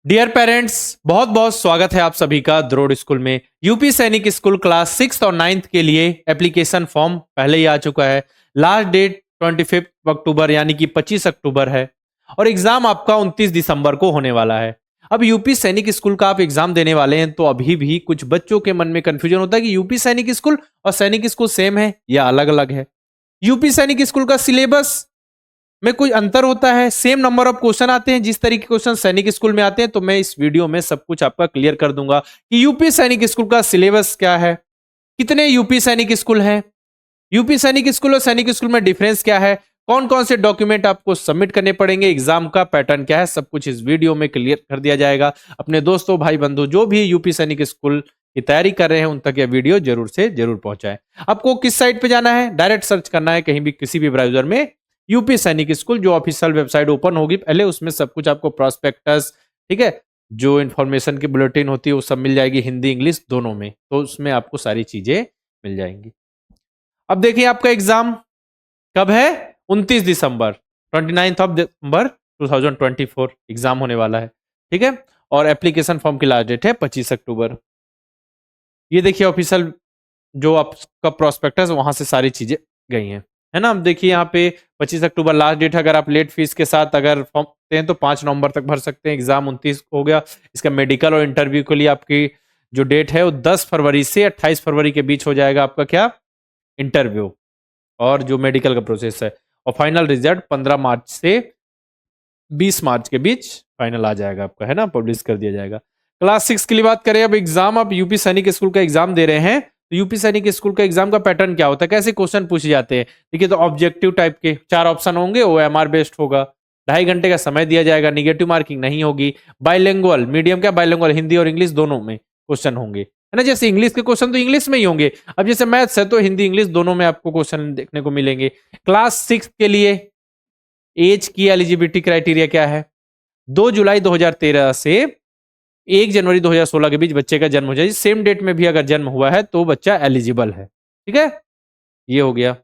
Dear parents, बहुत बहुत स्वागत है आप सभी का द्रोड़ स्कूल में। यूपी सैनिक स्कूल क्लास 6 और 9th के लिए एप्लीकेशन फॉर्म पहले ही आ चुका है। लास्ट डेट 25 अक्टूबर यानी कि 25 अक्टूबर है और एग्जाम आपका 29 दिसंबर को होने वाला है। अब यूपी सैनिक स्कूल का आप एग्जाम देने वाले हैं तो अभी भी कुछ बच्चों के मन में कंफ्यूजन होता है कि यूपी सैनिक स्कूल और सैनिक स्कूल सेम है या अलग अलग है। यूपी सैनिक स्कूल का सिलेबस में कोई अंतर होता है, सेम नंबर ऑफ क्वेश्चन आते हैं जिस तरीके क्वेश्चन सैनिक स्कूल में आते हैं। तो मैं इस वीडियो में सब कुछ आपका क्लियर कर दूंगा कि यूपी सैनिक स्कूल का सिलेबस क्या है, कितने यूपी सैनिक स्कूल हैं, यूपी सैनिक स्कूल और सैनिक स्कूल में डिफरेंस क्या है, कौन कौन से डॉक्यूमेंट आपको सबमिट करने पड़ेंगे, एग्जाम का पैटर्न क्या है, सब कुछ इस वीडियो में क्लियर कर दिया जाएगा। अपने दोस्तों भाई बंधु जो भी यूपी सैनिक स्कूल की तैयारी कर रहे हैं उन तक यह वीडियो जरूर से जरूर पहुंचाएं। आपको किस साइट पे जाना है, डायरेक्ट सर्च करना है कहीं भी किसी भी ब्राउजर में यूपी सैनिक स्कूल, जो ऑफिशियल वेबसाइट ओपन होगी पहले उसमें सब कुछ आपको प्रोस्पेक्टस, ठीक है, जो इन्फॉर्मेशन की बुलेटिन होती है वो सब मिल जाएगी, हिंदी इंग्लिश दोनों में, तो उसमें आपको सारी चीजें मिल जाएंगी। अब देखिए आपका एग्जाम कब है, 29 दिसंबर, 29 ऑफ दिसंबर 2024 एग्जाम होने वाला है, ठीक है। और एप्लीकेशन फॉर्म की लास्ट डेट है 25 अक्टूबर। ये देखिए ऑफिशियल जो आपका प्रोस्पेक्टस वहां से सारी चीजें गई हैं, है ना। अब देखिए यहाँ पे 25 अक्टूबर लास्ट डेट है। अगर आप लेट फीस के साथ अगर फॉर्म भरते हैं तो 5 नवंबर तक भर सकते हैं। एग्जाम 29 हो गया। इसका मेडिकल और इंटरव्यू के लिए आपकी जो डेट है वो 10 फरवरी से 28 फरवरी के बीच हो जाएगा आपका क्या, इंटरव्यू और जो मेडिकल का प्रोसेस है। और फाइनल रिजल्ट 15 मार्च से 20 मार्च के बीच फाइनल आ जाएगा आपका, है ना, पब्लिश कर दिया जाएगा। क्लास 6 के लिए बात करें, अब एग्जाम आप यूपी सैनिक स्कूल का एग्जाम दे रहे हैं तो यूपी सैनिक स्कूल का एग्जाम का पैटर्न क्या होता है, कैसे क्वेश्चन पूछे जाते हैं। देखिए तो ऑब्जेक्टिव टाइप के 4 ऑप्शन होंगे, OMR बेस्ड होगा, 2.5 घंटे का समय दिया जाएगा, निगेटिव मार्किंग नहीं होगी। बाइलिंगुअल मीडियम क्या, बाइलिंगुअल हिंदी और इंग्लिश दोनों में क्वेश्चन होंगे, है ना। जैसे इंग्लिश के क्वेश्चन तो इंग्लिश में ही होंगे, अब जैसे मैथ्स है तो हिंदी इंग्लिश दोनों में आपको क्वेश्चन देखने को मिलेंगे। क्लास 6 के लिए एज की एलिजिबिलिटी क्राइटेरिया क्या है, 2 जुलाई 2013 से 1 जनवरी 2016 के बीच बच्चे का जन्म हो जाए, सेम डेट में भी अगर जन्म हुआ है तो बच्चा एलिजिबल है, ठीक है। ये हो गया।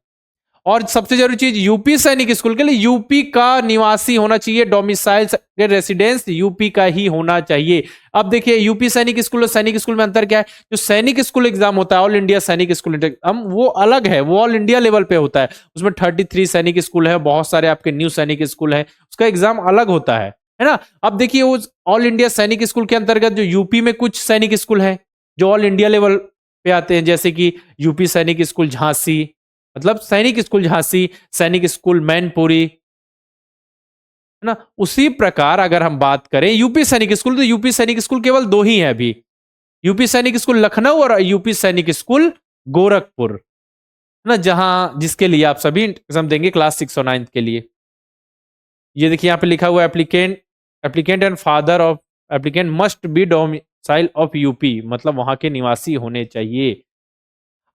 और सबसे जरूरी चीज, यूपी सैनिक स्कूल के लिए यूपी का निवासी होना चाहिए, डोमिसाइल रेसिडेंस यूपी का ही होना चाहिए। अब देखिए यूपी सैनिक स्कूल और सैनिक स्कूल में अंतर क्या है। जो सैनिक स्कूल एग्जाम होता है, ऑल इंडिया सैनिक स्कूल एग्जाम, वो अलग है, वो ऑल इंडिया लेवल पे होता है। उसमें 33 सैनिक स्कूल है, बहुत सारे आपके न्यू सैनिक स्कूल है, उसका एग्जाम अलग होता है ना। अब देखिए वो ऑल इंडिया सैनिक स्कूल के अंतर्गत जो यूपी में कुछ सैनिक स्कूल है जो ऑल इंडिया लेवल पे आते हैं, जैसे कि यूपी सैनिक स्कूल झांसी, मतलब सैनिक स्कूल झांसी, सैनिक स्कूल मैनपुरी, है ना। उसी प्रकार अगर हम बात करें यूपी सैनिक स्कूल, तो यूपी सैनिक स्कूल केवल 2 ही है अभी, यूपी सैनिक स्कूल लखनऊ और यूपी सैनिक स्कूल गोरखपुर, है ना, जहां जिसके लिए आप सभी एग्जाम देंगे क्लास 6 और 9th के लिए। ये देखिए यहाँ पे लिखा हुआ applicant and father of applicant must be domicile of UP, मतलब वहां के निवासी होने चाहिए।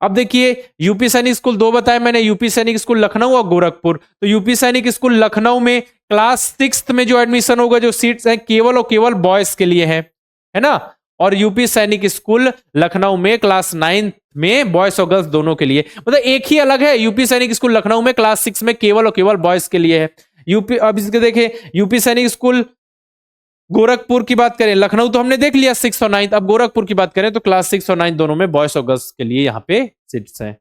अब देखिए यूपी सैनिक स्कूल 2 बताए मैंने, यूपी सैनिक स्कूल लखनऊ और गोरखपुर। तो यूपी सैनिक स्कूल लखनऊ में क्लास 6 में जो एडमिशन होगा, जो सीट्स हैं केवल और केवल बॉयज के लिए है ना। और यूपी सैनिक स्कूल लखनऊ में क्लास 9 में बॉयज और गर्ल्स दोनों के लिए, मतलब एक ही अलग है। यूपी सैनिक स्कूल लखनऊ में क्लास 6 में केवल और केवल बॉयज के लिए है। यूपी, अब इसके देखें यूपी सैनिक स्कूल गोरखपुर की बात करें, लखनऊ तो हमने देख लिया 6 और 9th, अब गोरखपुर की बात करें तो क्लास 6 और 9th दोनों में बॉयज और गर्ल्स के लिए यहाँ पे सीट्स हैं,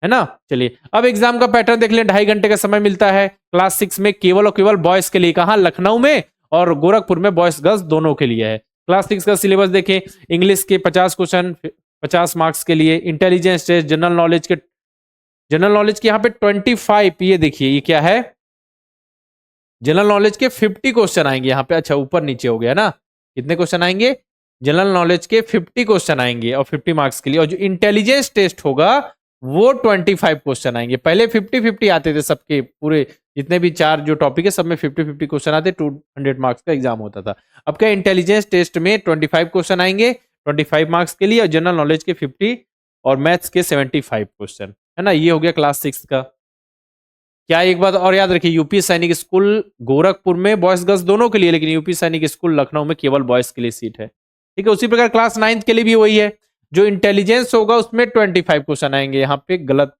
है ना। चलिए अब एग्जाम का पैटर्न देख लें। 2.5 घंटे का समय मिलता है क्लास 6 में केवल और केवल बॉयज के लिए, कहां, लखनऊ में, और गोरखपुर में बॉयज गर्ल्स दोनों के लिए है। क्लास 6 का सिलेबस देखें, इंग्लिश के 50 क्वेश्चन 50 मार्क्स के लिए, इंटेलिजेंस टेस्ट, जनरल नॉलेज के यहाँ पे 25, ये देखिए ये क्या है, जनरल नॉलेज के 50 क्वेश्चन आएंगे यहाँ पे। अच्छा ऊपर नीचे हो गया ना, कितने क्वेश्चन आएंगे, जनरल नॉलेज के 50 क्वेश्चन आएंगे और 50 मार्क्स के लिए। और जो इंटेलिजेंस टेस्ट होगा वो 25 क्वेश्चन आएंगे। पहले 50-50 आते थे सबके, पूरे जितने भी 4 जो टॉपिक है सब में 50-50 क्वेश्चन आते, 200 मार्क्स का एग्जाम होता था। अब क्या इंटेलिजेंस टेस्ट में 25 क्वेश्चन आएंगे 25 मार्क्स के लिए, और जनरल नॉलेज के 50 और मैथ्स के 75 क्वेश्चन, है ना। ये हो गया क्लास 6 का। क्या एक बात और याद रखिए, यूपी सैनिक स्कूल गोरखपुर में बॉयज गर्ल्स दोनों के लिए, लेकिन यूपी सैनिक स्कूल लखनऊ में केवल बॉयज के लिए सीट है, ठीक है। उसी प्रकार क्लास 9th के लिए भी वही है, जो इंटेलिजेंस होगा उसमें 25 क्वेश्चन आएंगे, यहाँ पे गलत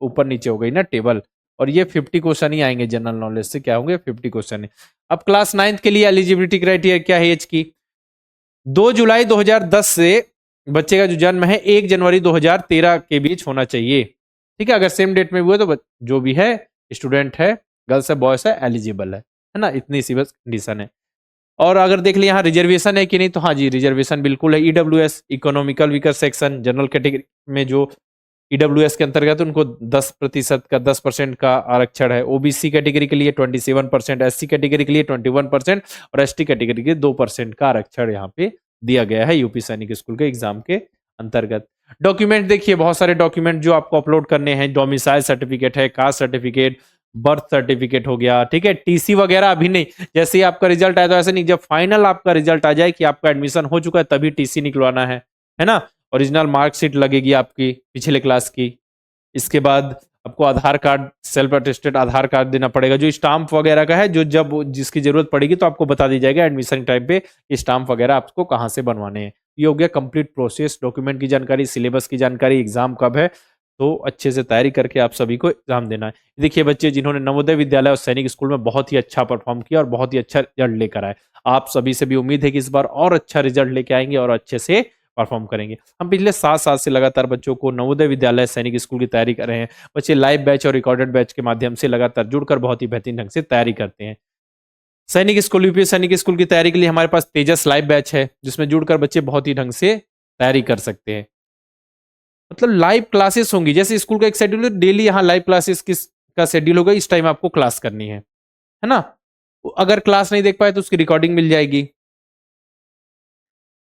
ऊपर नीचे हो गई ना टेबल, और ये 50 क्वेश्चन ही आएंगे जनरल नॉलेज से, क्या होंगे 50 क्वेश्चन। अब क्लास 9th के लिए एलिजिबिलिटी क्राइटेरिया क्या है एज की? 2 जुलाई 2010 से बच्चे का जो जन्म है 1 जनवरी 2013 के बीच होना चाहिए। ठीक है, अगर सेम डेट में हुआ तो जो भी है स्टूडेंट है, गर्ल्स है बॉयज है, एलिजिबल है ना, इतनी सी बस कंडीशन है। और अगर देख लिया यहाँ रिजर्वेशन है कि नहीं, तो हाँ जी रिजर्वेशन बिल्कुल है। EWS economical weaker section general category में जो ईडब्ल्यूएस के अंतर्गत उनको 10% का 10% का आरक्षण है। ओबीसी कैटेगरी के लिए 27%, एससी कैटेगरी के लिए 21% और एसटी कैटेगरी के 2% का आरक्षण यहाँ पे दिया गया है यूपी सैनिक स्कूल के एग्जाम के अंतर्गत। डॉक्यूमेंट देखिए, बहुत सारे डॉक्यूमेंट जो आपको अपलोड करने हैं, डोमिसाइल सर्टिफिकेट है, कास्ट सर्टिफिकेट, बर्थ सर्टिफिकेट हो गया, ठीक है। टीसी वगैरह अभी नहीं, जैसे ही आपका रिजल्ट आया तो ऐसे नहीं, जब फाइनल आपका रिजल्ट आ जाए कि आपका एडमिशन हो चुका है तभी टीसी निकलवाना है ना। ओरिजिनल मार्कशीट लगेगी आपकी पिछले क्लास की। इसके बाद आपको आधार कार्ड, सेल्फ अटेस्टेड आधार कार्ड देना पड़ेगा, जो स्टाम्प वगैरह का है, जो जब जिसकी जरूरत पड़ेगी तो आपको बता दी जाएगा एडमिशन टाइम पे स्टाम्प वगैरह आपको कहाँ से बनवाने हैं। ये हो गया कंप्लीट प्रोसेस, डॉक्यूमेंट की जानकारी, सिलेबस की जानकारी, एग्जाम कब है, तो अच्छे से तैयारी करके आप सभी को एग्जाम देना है। देखिए बच्चे जिन्होंने नवोदय विद्यालय और सैनिक स्कूल में बहुत ही अच्छा परफॉर्म किया और बहुत ही अच्छा रिजल्ट लेकर आए, आप सभी से भी उम्मीद है कि इस बार और अच्छा रिजल्ट लेके आएंगे और अच्छे से परफॉर्म करेंगे। हम पिछले 7 साल से लगातार बच्चों को नवोदय विद्यालय सैनिक स्कूल की तैयारी कर रहे हैं। बच्चे लाइव बैच और रिकॉर्डेड बैच के माध्यम से लगातार जुड़कर बहुत ही बेहतरीन ढंग से तैयारी करते हैं। सैनिक स्कूल, यूपी सैनिक स्कूल की तैयारी के लिए हमारे पास तेजस लाइव बैच है, जिसमें जुड़कर बच्चे बहुत ही ढंग से तैयारी कर सकते हैं। मतलब लाइव क्लासेस होंगी, जैसे स्कूल का एक शेड्यूल है, डेली यहाँ लाइव क्लासेस किस का शेड्यूल होगा, इस टाइम आपको क्लास करनी है ना। अगर क्लास नहीं देख पाए तो उसकी रिकॉर्डिंग मिल जाएगी।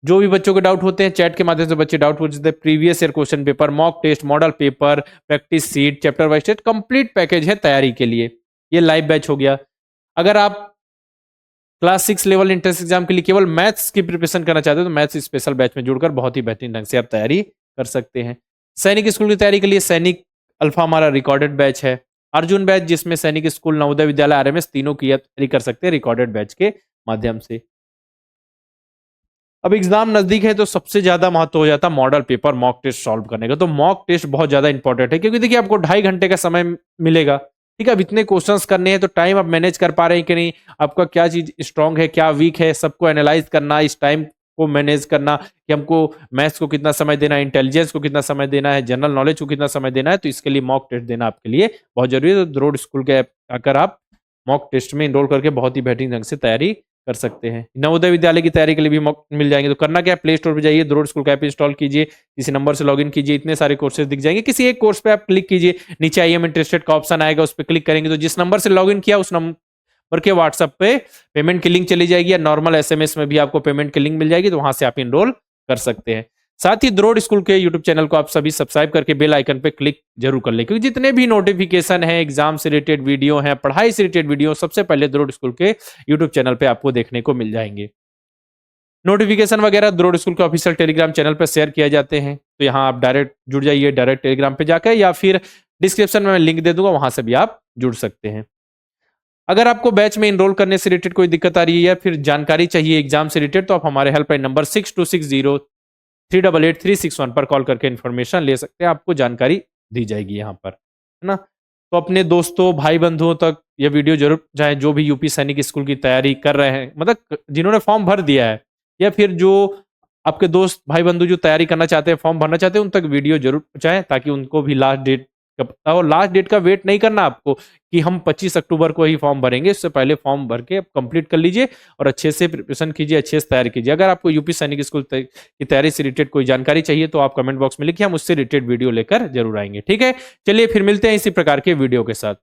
जो भी बच्चों के डाउट होते हैं चैट के माध्यम से बच्चे डाउट पूछते हैं, previous year question paper, mock test, model paper, practice sheet, chapter wise test, complete package है तैयारी के लिए। ये लाइव बैच हो गया। अगर आप क्लास 6 लेवल एंट्रेंस एग्जाम के लिए केवल मैथ्स की प्रिपरेशन करना चाहते हो तो मैथ्स स्पेशल बैच में जुड़कर बहुत ही बेहतरीन ढंग से आप तैयारी कर सकते हैं। सैनिक स्कूल की तैयारी के लिए सैनिक अल्फा हमारा रिकॉर्डेड बैच है। अर्जुन बैच जिसमें सैनिक स्कूल, नवोदय विद्यालय, आरएमएस तीनों की तैयारी कर सकते हैं रिकॉर्डेड बैच के माध्यम से। अब एग्जाम नजदीक है तो सबसे ज्यादा महत्व हो जाता है model paper mock test solve करने का। तो मॉक टेस्ट बहुत ज्यादा इंपॉर्टेंट है, क्योंकि देखिए आपको 2.5 घंटे का समय मिलेगा। ठीक है, अब इतने क्वेश्चंस करने हैं तो टाइम आप मैनेज कर पा रहे हैं कि नहीं, आपका क्या चीज स्ट्रांग है क्या वीक है, सबको एनालाइज करना, इस टाइम को मैनेज करना कि हमको मैथ्स को कितना समय देना है, इंटेलिजेंस को कितना समय देना है, जनरल नॉलेज को कितना समय देना है। तो इसके लिए मॉक टेस्ट देना आपके लिए बहुत जरूरी है। तो द्रोड़ स्कूल के आकर आप मॉक टेस्ट में इनरोल करके बहुत ही बेहतरीन ढंग से तैयारी कर सकते हैं। नवोदय विद्यालय की तैयारी के लिए भी मौका मिल जाएंगे। तो करना क्या है, प्ले स्टोर पे जाइए, द्रोड़ स्कूल का ऐप इंस्टॉल कीजिए, किसी नंबर से लॉगिन कीजिए, इतने सारे कोर्सेज दिख जाएंगे। किसी एक कोर्स पे आप क्लिक कीजिए, नीचे आई एम इंटरेस्टेड का ऑप्शन आएगा, उस पर क्लिक करेंगे तो जिस नंबर से लॉगिन किया उस नंबर के व्हाट्सएप पे पेमेंट की लिंक चली जाएगी, या नॉर्मल एसएमएस में भी आपको पेमेंट की लिंक मिल जाएगी, तो वहां से आप इनरोल कर सकते हैं। साथ ही द्रोड़ स्कूल के यूट्यूब चैनल को आप सभी सब्सक्राइब करके बेल आइकन पे क्लिक जरूर कर ले, क्योंकि जितने भी नोटिफिकेशन है, एग्जाम से रिलेटेड वीडियो है, पढ़ाई से रिलेटेड वीडियो, सबसे पहले द्रोड़ स्कूल के यूट्यूब चैनल पे आपको देखने को मिल जाएंगे। नोटिफिकेशन वगैरह द्रोड़ स्कूल के ऑफिशियल टेलीग्राम चैनल पर शेयर किए जाते हैं, तो यहाँ आप डायरेक्ट जुड़ जाइए, डायरेक्ट टेलीग्राम पे जाकर, या फिर डिस्क्रिप्शन में मैं लिंक दे दूंगा, वहां से भी आप जुड़ सकते हैं। अगर आपको बैच में इनरोल करने से रिलेटेड कोई दिक्कत आ रही है या फिर जानकारी चाहिए एग्जाम से रिलेटेड, तो आप हमारे हेल्पलाइन नंबर 6260388361 पर कॉल करके इन्फॉर्मेशन ले सकते हैं, आपको जानकारी दी जाएगी यहाँ पर, है ना। तो अपने दोस्तों भाई बंधुओं तक ये वीडियो जरूर जाए, जो भी यूपी सैनिक स्कूल की तैयारी कर रहे हैं, मतलब जिन्होंने फॉर्म भर दिया है, या फिर जो आपके दोस्त भाई बंधु जो तैयारी करना चाहते हैं, फॉर्म भरना चाहते हैं, उन तक वीडियो जरूर पहुंचाएं, ताकि उनको भी लास्ट डेट का पता हो। लास्ट डेट का वेट नहीं करना आपको कि हम 25 अक्टूबर को ही फॉर्म भरेंगे, इससे पहले फॉर्म भर के कंप्लीट कर लीजिए और अच्छे से प्रिपरेशन कीजिए, अच्छे से तैयारी कीजिए। अगर आपको यूपी सैनिक स्कूल की तैयारी से रिलेटेड कोई जानकारी चाहिए तो आप कमेंट बॉक्स में लिखिए, हम उससे रिलेटेड वीडियो लेकर जरूर आएंगे। ठीक है, चलिए फिर मिलते हैं इसी प्रकार के वीडियो के साथ।